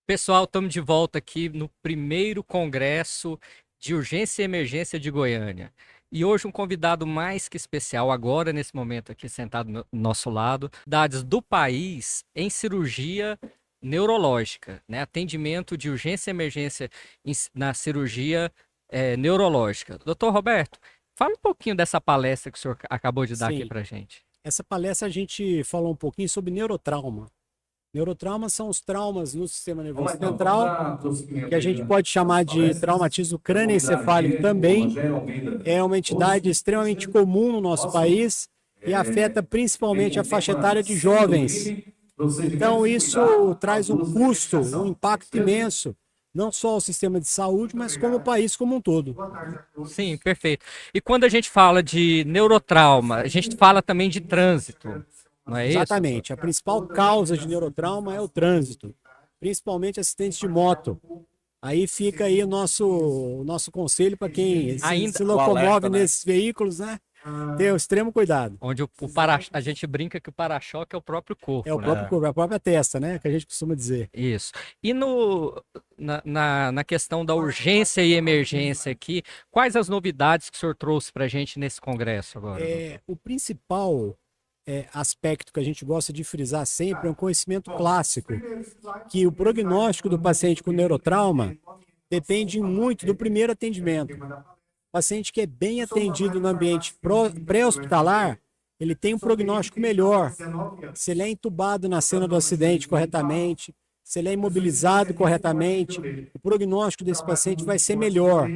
Pessoal, estamos de volta aqui no primeiro Congresso de Urgência e Emergência de Goiânia. E hoje um convidado mais que especial, agora nesse momento aqui sentado no nosso lado, dados do país em cirurgia neurológica, né? Atendimento de urgência e emergência na cirurgia neurológica. Doutor Roberto, fala um pouquinho dessa palestra que o senhor acabou de dar aqui Sim, pra gente. essa palestra a gente falou um pouquinho sobre neurotrauma. Neurotraumas são os traumas no sistema nervoso central, que a gente pode chamar de traumatismo crânioencefálico também. É uma entidade extremamente comum no nosso país e afeta principalmente a faixa etária de jovens. Então, isso traz um custo, um impacto imenso, não só ao sistema de saúde, mas como o país como um todo. Sim, perfeito. E quando a gente fala de neurotrauma, a gente fala também de trânsito, não é isso? Exatamente. A principal causa de neurotrauma é o trânsito, principalmente acidentes de moto. Aí fica aí o nosso conselho para quem Ainda se o locomove alerta, né? nesses veículos, né? Ter o extremo cuidado. Onde a gente brinca que o para-choque é o próprio corpo, É o né? próprio corpo, a própria testa, né? Que a gente costuma dizer. Isso. E na questão da urgência e emergência aqui, quais as novidades que o senhor trouxe para a gente nesse congresso agora, doutor? O principal aspecto que a gente gosta de frisar sempre é um conhecimento clássico, que o prognóstico do paciente com neurotrauma depende muito do primeiro atendimento. O paciente que é bem atendido no ambiente pré-hospitalar, ele tem um prognóstico melhor. Se ele é entubado na cena do acidente corretamente, se ele é imobilizado corretamente, o prognóstico desse paciente vai ser melhor.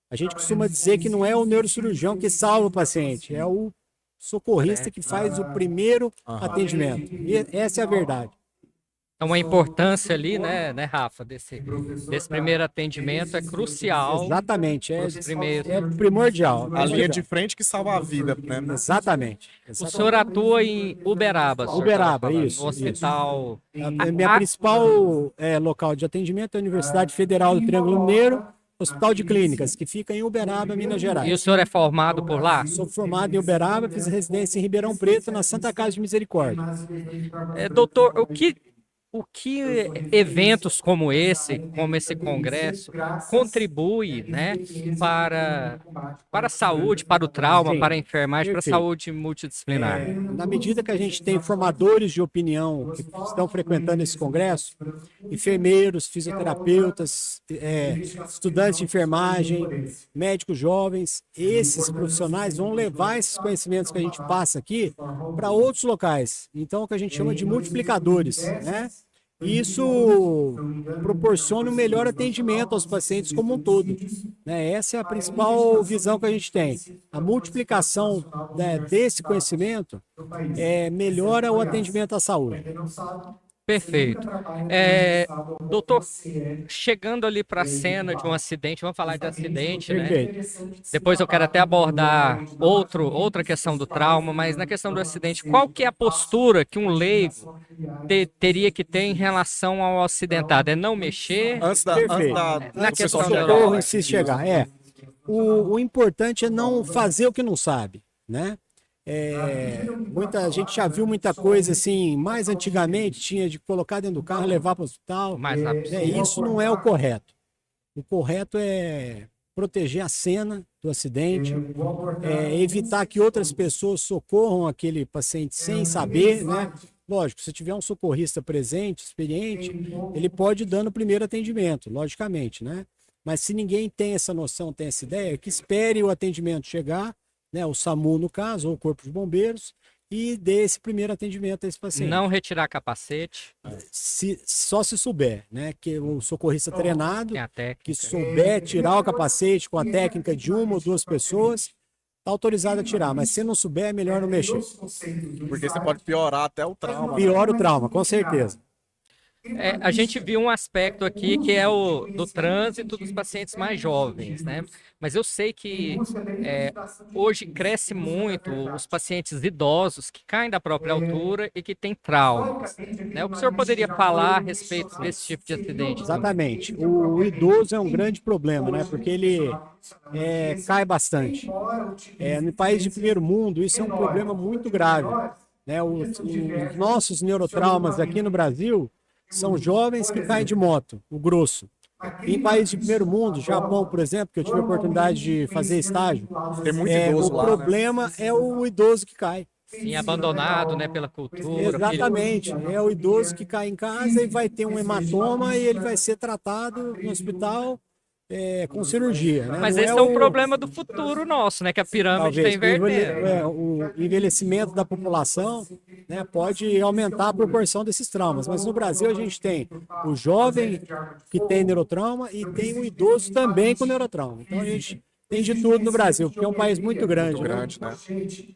A gente costuma dizer que não é o neurocirurgião que salva o paciente, é o socorrista que faz o primeiro atendimento. E essa é a verdade. Então a importância ali, né, Rafa, desse primeiro atendimento é crucial. Exatamente, Pros primeiros. é primordial. A linha de frente que salva a vida, né? Exatamente. O senhor atua em Uberaba, senhor Uberaba, estava falando, isso, no hospital. Minha principal local de atendimento é a Universidade Federal do Triângulo Mineiro, Hospital de Clínicas, que fica em Uberaba, Minas E o Gerais. senhor é formado por lá? Sou formado em Uberaba, fiz residência em Ribeirão Preto, na Santa Casa de Misericórdia. Doutor, o que eventos como esse congresso, contribui, né, para a saúde, para o trauma, Sim, para a enfermagem, para a perfeito. saúde multidisciplinar? Na medida que a gente tem formadores de opinião que estão frequentando esse congresso, enfermeiros, fisioterapeutas, estudantes de enfermagem, médicos jovens, esses profissionais vão levar esses conhecimentos que a gente passa aqui para outros locais. Então, é o que a gente chama de multiplicadores, né? E isso proporciona um melhor atendimento aos pacientes como um todo, né? Essa é a principal visão que a gente tem. A multiplicação, né, desse conhecimento melhora o atendimento à saúde. Perfeito. Doutor, chegando ali para a cena de um acidente, vamos falar de acidente, né? Perfeito. Depois eu quero até abordar outra questão do trauma, mas na questão do acidente, qual que é a postura que um leigo teria que ter em relação ao acidentado? É não mexer? Perfeito. Na Antes questão do da socorro neurologia. em si chegar. O importante é não fazer o que não sabe, né? A gente já viu muita coisa assim, mais antigamente tinha de colocar dentro do carro, levar para o hospital. O mais rápido Né? possível. Isso não é o correto. O correto é proteger a cena do acidente, evitar que outras pessoas socorram aquele paciente sem saber, né? Lógico, se tiver um socorrista presente, experiente, ele pode ir dando o primeiro atendimento, logicamente, né? Mas se ninguém tem essa noção, tem essa ideia, que espere o atendimento chegar, né? O SAMU, no caso, ou o Corpo de Bombeiros, e dê esse primeiro atendimento a esse paciente. Não retirar capacete, Só se souber, né? Que o socorrista treinado, tem a técnica. que souber tirar o capacete com a técnica de uma ou duas pessoas, está autorizado a tirar, mas se não souber, é melhor não mexer. Porque você pode piorar até o trauma. Piora o trauma, com certeza. A gente viu um aspecto aqui que é o do trânsito dos pacientes mais jovens, né? Mas eu sei que hoje cresce muito os pacientes idosos que caem da própria altura e que têm traumas, né? O que o senhor poderia falar a respeito desse tipo de acidente também? Exatamente. O idoso é um grande problema, né? Porque ele cai bastante. No país de primeiro mundo, isso é um problema muito grave, né? Os nossos neurotraumas aqui no Brasil são jovens que caem de moto, o grosso. Em países de primeiro mundo, Japão, por exemplo, que eu tive a oportunidade de fazer estágio, Tem muito o idoso lá, né? problema é o idoso que cai. Sim, abandonado, né, pela cultura, Exatamente. É o idoso que cai em casa e vai ter um hematoma e ele vai ser tratado no hospital com cirurgia, né? Mas Não esse é um problema do futuro nosso, né, que a pirâmide está talvez invertendo. o envelhecimento da população, né, pode aumentar a proporção desses traumas. Mas no Brasil a gente tem o jovem que tem neurotrauma e tem o idoso também com neurotrauma. Então a gente tem de tudo no Brasil, porque é um país muito grande. Muito grande, né?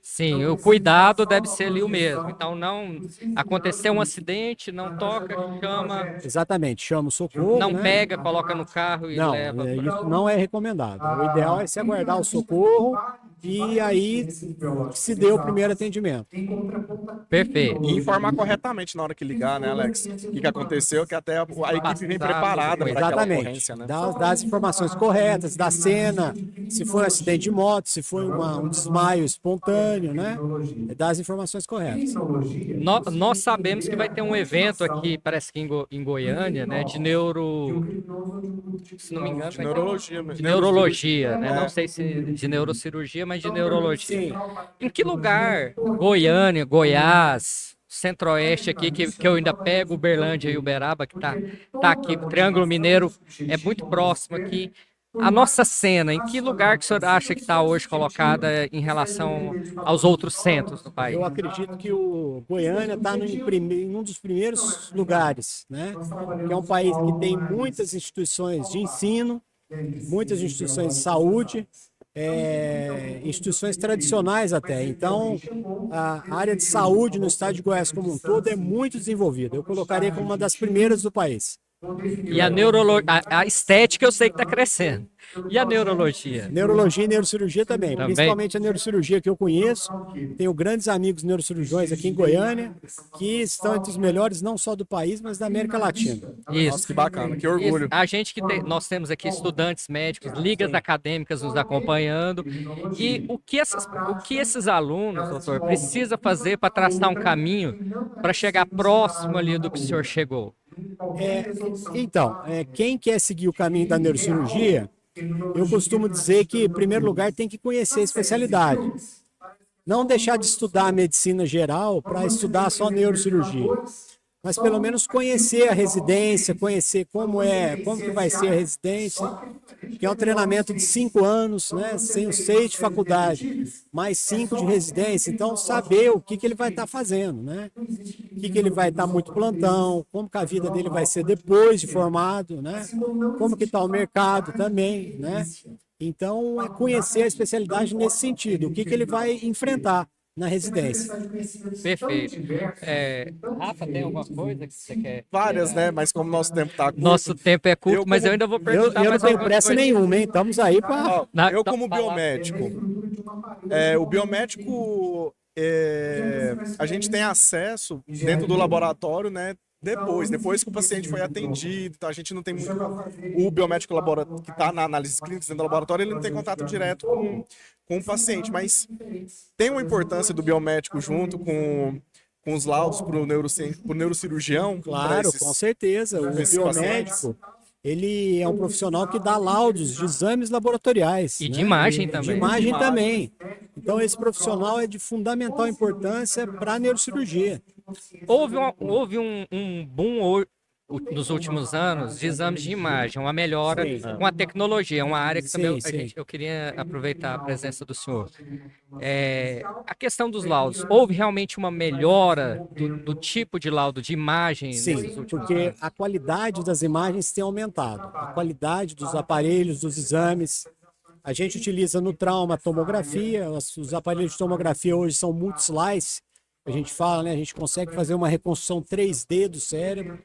Sim, o cuidado deve ser ali o mesmo. Então, não aconteceu um acidente, não toca, chama, Exatamente, chama o socorro, não né? pega, coloca no carro e Não, leva isso não é recomendado. O ideal é se aguardar o socorro e aí se dê o primeiro atendimento. Perfeito. E informar corretamente na hora que ligar, né, Alex? O que aconteceu, que até a equipe vem preparada para aquela Exatamente. ocorrência, né? Dá as informações corretas, da cena, se foi um acidente de moto, se foi um desmaio espontâneo, né? Dá as informações corretas. Nós sabemos que vai ter um evento aqui, parece que em Goiânia, né, de se não me engano, De vai ter neurologia, de neurologia, né? Não sei se de neurocirurgia, mas de neurologia. Sim. Em que lugar? Goiânia, Goiás, Centro-Oeste aqui, que eu ainda pego Uberlândia e Uberaba, que tá aqui, Triângulo Mineiro é muito próximo aqui. A nossa cena, em que lugar que o senhor acha que está hoje colocada em relação aos outros centros do país? Eu acredito que o Goiânia está em um dos primeiros lugares, né? Que é um país que tem muitas instituições de ensino, muitas instituições de saúde, instituições tradicionais até. Então, a área de saúde no estado de Goiás como um todo é muito desenvolvida. Eu colocaria como uma das primeiras do país. E a estética eu sei que está crescendo. E a neurologia? Neurologia e neurocirurgia também, Também? principalmente a neurocirurgia que eu conheço. Tenho grandes amigos neurocirurgiões aqui em Goiânia, que estão entre os melhores não só do país, mas da América Latina. Nossa, Isso. que bacana, que orgulho. A gente nós temos aqui estudantes médicos, ligas acadêmicas nos acompanhando. E o que esses alunos, doutor, precisa fazer para traçar um caminho para chegar próximo ali do que o senhor chegou? Então, quem quer seguir o caminho da neurocirurgia, eu costumo dizer que, em primeiro lugar, tem que conhecer a especialidade. Não deixar de estudar a medicina geral para estudar só neurocirurgia. Mas pelo menos conhecer a residência, conhecer como que vai ser a residência, que é um treinamento de 5 anos, né? Sem os 6 de faculdade, mais 5 de residência. Então, saber o que ele vai estar fazendo, né? O que ele vai estar muito plantão, como que a vida dele vai ser depois de formado, né? Como que está o mercado também, né? Então, é conhecer a especialidade nesse sentido, o que ele vai enfrentar na residência. Perfeito. Rafa, tem alguma coisa que você quer? Várias, né? Mas como nosso tempo tá curto, Nosso tempo é curto, Eu mas como- eu ainda vou Eu perguntar não mais tenho algumas pressa coisas. nenhuma, hein? Estamos aí para. ó, Na- eu tá- como falar- biomédico, o biomédico, a gente tem acesso dentro do laboratório, né? Depois que o paciente foi atendido, então a gente não tem muito. O biomédico que está na análise clínica dentro do laboratório, ele não tem contato direto com o paciente, mas tem uma importância do biomédico junto com os laudos para o neurocirurgião. pra Claro, esses- com certeza. O esses biomédico, ele é um profissional que dá laudos de exames laboratoriais. E de né? imagem De também. imagem também. Então, esse profissional é de fundamental importância para a neurocirurgia. Houve um boom nos últimos anos de exames de imagem, uma melhora Sim. com a tecnologia, é uma área que também Sim. eu queria aproveitar a presença do senhor. A questão dos laudos, houve realmente uma melhora do tipo de laudo de imagem nesses Sim, últimos porque anos? a qualidade das imagens tem aumentado. A qualidade dos aparelhos, dos exames. A gente utiliza no trauma a tomografia, os aparelhos de tomografia hoje são multi-slice, A gente fala, né? A gente consegue fazer uma reconstrução 3D do cérebro.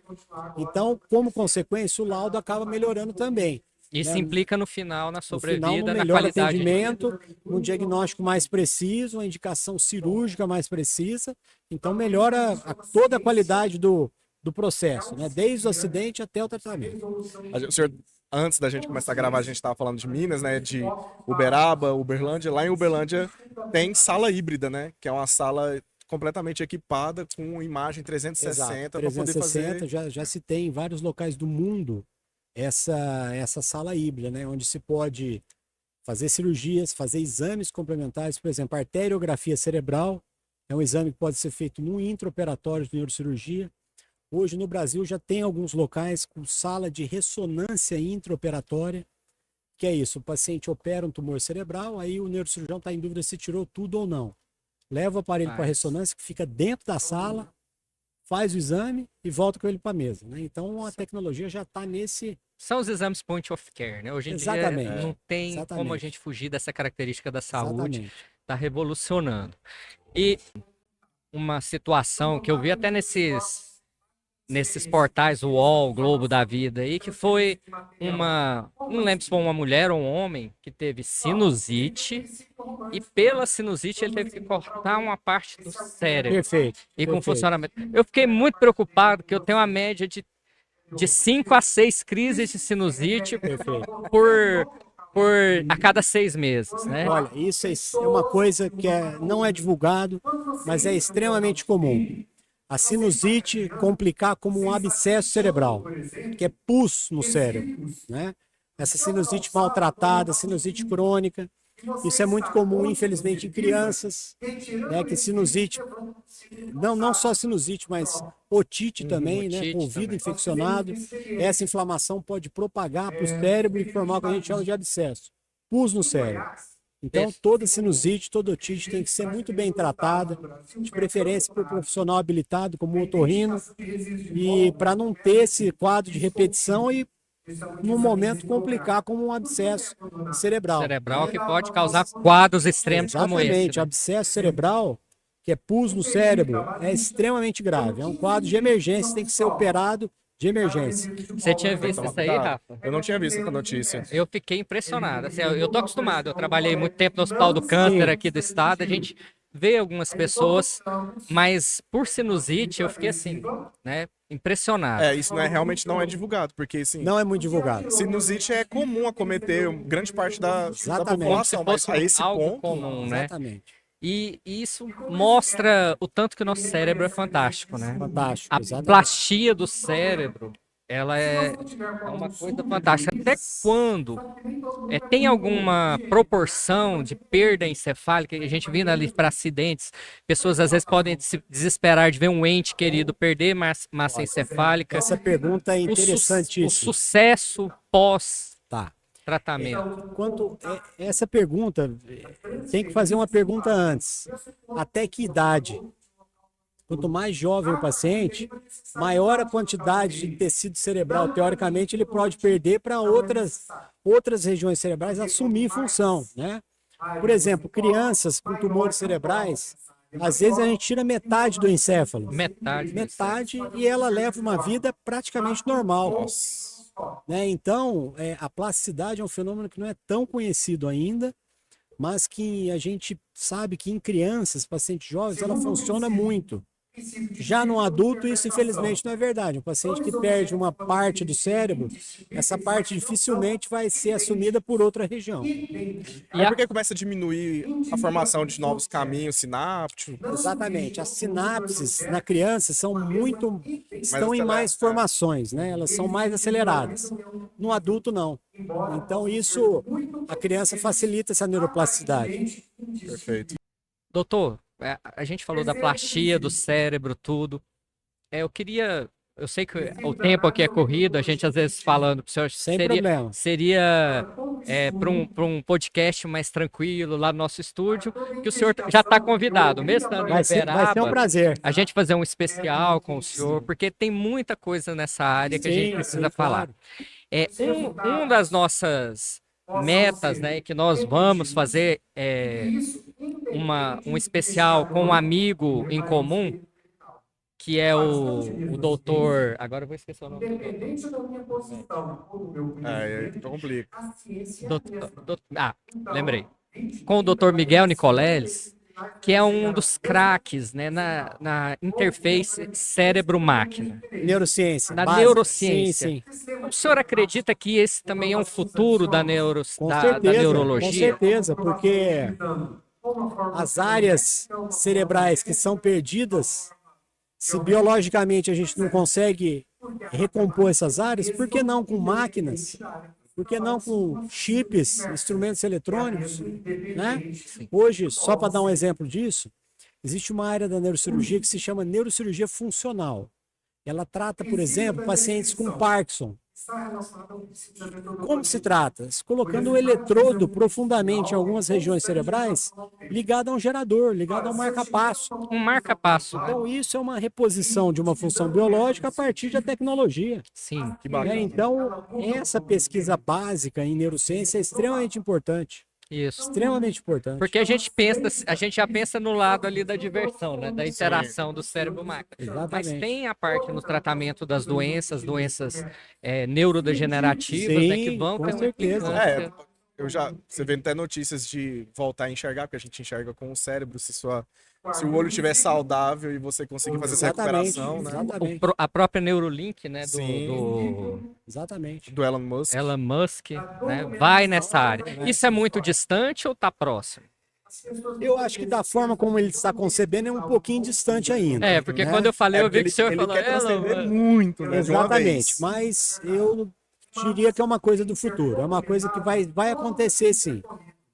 Então, como consequência, o laudo acaba melhorando também. Isso né? implica no final, na No final, no sobrevida, na melhor qualidade de vida. atendimento, um diagnóstico mais preciso, uma indicação cirúrgica mais precisa. Então, melhora toda a qualidade do processo, né? Desde o acidente até o tratamento. O senhor, antes da gente começar a gravar, a gente estava falando de Minas, né? De Uberaba, Uberlândia. Lá em Uberlândia tem sala híbrida, né? Que é uma sala completamente equipada com imagem 360 para poder 360, fazer. já se tem em vários locais do mundo essa sala híbrida, né? Onde se pode fazer cirurgias, fazer exames complementares, por exemplo, arteriografia cerebral é um exame que pode ser feito no intraoperatório de neurocirurgia. Hoje no Brasil já tem alguns locais com sala de ressonância intraoperatória, que é isso, o paciente opera um tumor cerebral, aí o neurocirurgião está em dúvida se tirou tudo ou não. Leva o aparelho para ressonância, que fica dentro da sala, faz o exame e volta com ele para a mesa. Né? Então a tecnologia já está nesse... São os exames point of care, né? Hoje em Exatamente. dia não tem como a Exatamente. gente fugir dessa característica da saúde, Exatamente. está revolucionando. E uma situação que eu vi até nesses portais UOL, Globo da Vida aí, que foi não lembro se foi uma mulher ou um homem que teve sinusite e pela sinusite ele teve que cortar uma parte do cérebro Perfeito. e com perfeito. funcionamento. Eu fiquei muito preocupado que eu tenho uma média de 5 a 6 crises de sinusite Perfeito. a cada 6 meses, né? Olha, isso é uma coisa que não é divulgado, mas é extremamente comum. A sinusite complicar como um abscesso cerebral, que é pus no cérebro, né? Essa sinusite maltratada, sinusite crônica, isso é muito comum, infelizmente, em crianças, né? Que sinusite, não só sinusite, mas otite também, né? Otite Com ouvido também. infeccionado. Essa inflamação pode propagar para o cérebro e formar o que a gente chama de abscesso, pus no cérebro. Então, toda sinusite, toda otite tem que ser muito bem tratada, de preferência por um profissional habilitado, como o otorrino, e para não ter esse quadro de repetição e, num momento, complicar como um abscesso cerebral. Cerebral que pode causar quadros extremos como esse. Exatamente, Né? abscesso cerebral, que é pus no cérebro, é extremamente grave. É um quadro de emergência, tem que ser operado de emergência. Você tinha visto isso aí, Rafa? Eu não tinha visto essa notícia. Eu fiquei impressionado. Assim, eu tô acostumado, eu trabalhei muito tempo no Hospital do Câncer aqui do estado, a gente vê algumas pessoas, mas por sinusite eu fiquei assim, né, impressionado. Isso realmente não é divulgado, porque assim, Não é muito divulgado. sinusite é comum acometer grande parte da Exatamente. população, mas Fosse a esse algo ponto, comum, né? Exatamente. E isso mostra o tanto que o nosso cérebro é fantástico, né? Fantástico, A exatamente. plastia do cérebro, ela é uma coisa fantástica. Até quando tem alguma proporção de perda encefálica, a gente vindo ali para acidentes, pessoas às vezes podem se desesperar de ver um ente querido perder massa encefálica. Essa pergunta é O interessantíssima. sucesso pós-tratamento. Tá. Essa pergunta, tem que fazer uma pergunta antes. Até que idade? Quanto mais jovem o paciente, maior a quantidade de tecido cerebral. Teoricamente, ele pode perder para outras regiões cerebrais assumir função, né? Por exemplo, crianças com tumores cerebrais, às vezes a gente tira metade do encéfalo. Metade e ela leva uma vida praticamente normal. Né? Então, a plasticidade é um fenômeno que não é tão conhecido ainda, mas que a gente sabe que em crianças, pacientes jovens, ela funciona muito. Já no adulto, isso infelizmente não é verdade. Um paciente que perde uma parte do cérebro, essa parte dificilmente vai ser assumida por outra região. É porque começa a diminuir a formação de novos caminhos sinápticos. Exatamente. As sinapses na criança estão em mais formações, né? Elas são mais aceleradas. No adulto, não. Então, a criança facilita essa neuroplasticidade. Perfeito. Doutor, a gente falou da plastia do cérebro, tudo. Eu sei que o tempo aqui é corrido, a gente às vezes falando pro senhor, Sem problema. seria para um podcast mais tranquilo lá no nosso estúdio, que o senhor já está convidado, mesmo estando em Vai ser um prazer. a gente fazer um especial com o senhor, porque tem muita coisa nessa área que a gente precisa falar. Claro. Um das nossas metas, né, que nós vamos fazer um especial com um amigo em comum, que é o doutor. Agora eu vou esquecer o nome do doutor. Complica. Lembrei. Com o doutor Miguel Nicoleles, que é um dos craques, né, na interface cérebro-máquina. Neurociência. Na base. neurociência. Sim, sim. O senhor acredita que esse também é um futuro da Com da certeza, neurologia? com certeza, porque as áreas cerebrais que são perdidas, se biologicamente a gente não consegue recompor essas áreas, por que não com máquinas? Por que não com chips, instrumentos eletrônicos, né? Hoje, só para dar um exemplo disso, existe uma área da neurocirurgia que se chama neurocirurgia funcional. Ela trata, por exemplo, pacientes com Parkinson. Como se trata? Colocando o eletrodo profundamente em algumas regiões cerebrais, ligado a um gerador, ligado a um marca-passo. Um marca-passo, né? Então, isso é uma reposição de uma função biológica a partir da tecnologia. Sim. Que bacana. Então, essa pesquisa básica em neurociência é extremamente importante. Isso. Extremamente importante. Porque a gente já pensa no lado ali da diversão, né? Da interação do cérebro-máquina. Mas Exatamente. tem a parte no tratamento das doenças neurodegenerativas, né? Que Sim, vão com ter uma certeza. implicância. Você vê até notícias de voltar a enxergar, porque a gente enxerga com o cérebro, se o olho estiver saudável e você conseguir fazer essa Exatamente, recuperação, né? exatamente. A própria Neuralink, né? Sim. Exatamente. Do Elon Musk. Elon Musk, né? Vai nessa área. Isso é muito distante ou tá próximo? Eu acho que da forma como ele está concebendo é um pouquinho distante ainda. É, porque né? quando eu falei, eu vi Porque que o senhor ele falou, quer transcender Elon, muito, né? De uma Exatamente, vez. mas eu diria que é uma coisa do futuro, é uma coisa que vai acontecer sim,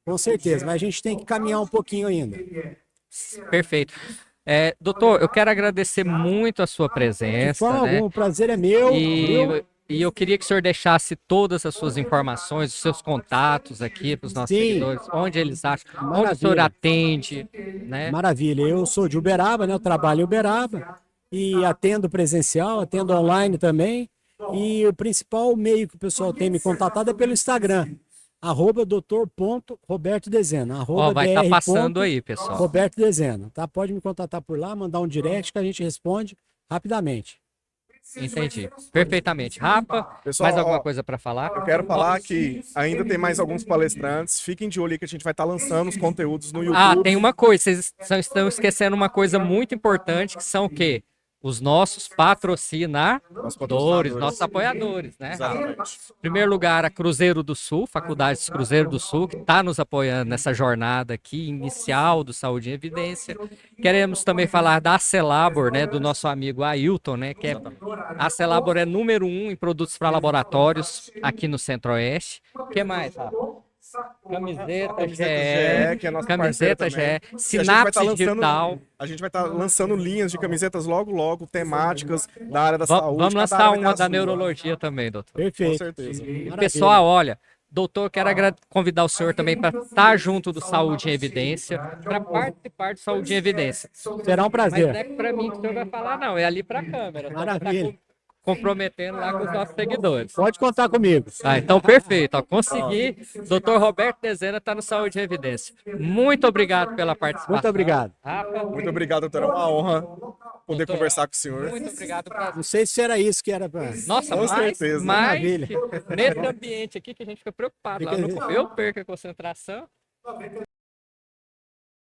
com certeza, mas a gente tem que caminhar um pouquinho ainda. perfeito. Doutor, eu quero agradecer muito a sua De presença, forma né? alguma, o prazer é meu, viu? E eu queria que o senhor deixasse todas as suas informações, os seus contatos aqui para os nossos Sim. seguidores, onde eles acham, onde o Maravilha. senhor atende, né? Maravilha, eu sou de Uberaba, né? Eu trabalho em Uberaba e atendo presencial, atendo online também. E o principal meio que o pessoal tem me contatado é pelo Instagram, @doutor.robertodezena, Ó, vai estar @dr. passando aí, pessoal. Roberto Dezena, tá? Pode me contatar por lá, mandar um direct que a gente responde rapidamente. Entendi. Perfeitamente. Rafa, Pessoal, mais alguma ó, coisa para falar? Eu quero falar que ainda tem mais alguns palestrantes. Fiquem de olho aí que a gente vai estar lançando os conteúdos no YouTube. Ah, tem uma coisa, vocês estão esquecendo uma coisa muito importante, que são o quê? Os nossos patrocinadores, nossos apoiadores, né, Rafa? Exatamente. Em primeiro lugar, a Cruzeiro do Sul, Faculdade de Cruzeiro do Sul, que está nos apoiando nessa jornada aqui inicial do Saúde em Evidência. Queremos também falar da Acelabor, né, do nosso amigo Ailton, né, que a Acelabor é número 1 em produtos para laboratórios aqui no Centro-Oeste. O que mais, Rafa? Camiseta GE, que é nosso camiseta parceiro também. GE, E Sinapse Digital. A gente vai estar lançando linhas de camisetas logo, temáticas da área da saúde. Vamos Cada lançar área vai ter uma a da sua. neurologia também, doutor. Com Perfeito. certeza. Maravilha. Pessoal, olha, doutor, quero convidar o senhor também para estar junto do Saúde em Evidência, para participar do Saúde em Evidência. Será um Mas não prazer. é para mim que o senhor vai falar, não, é ali para a câmera. Tá? Maravilha. Comprometendo lá com os nossos seguidores. Pode contar comigo. Ah, então, perfeito. Ó, consegui. Dr. Roberto Dezena está no Saúde em Evidência. Muito obrigado pela participação. Muito obrigado. Rafa, Muito obrigado, doutor. É uma honra poder Doutor, conversar com o senhor. muito obrigado. Pra... Não sei se era isso que era para. Nossa, Com mais, certeza. mais Maravilha. nesse ambiente aqui que a gente fica preocupado. Lá, eu perco a concentração.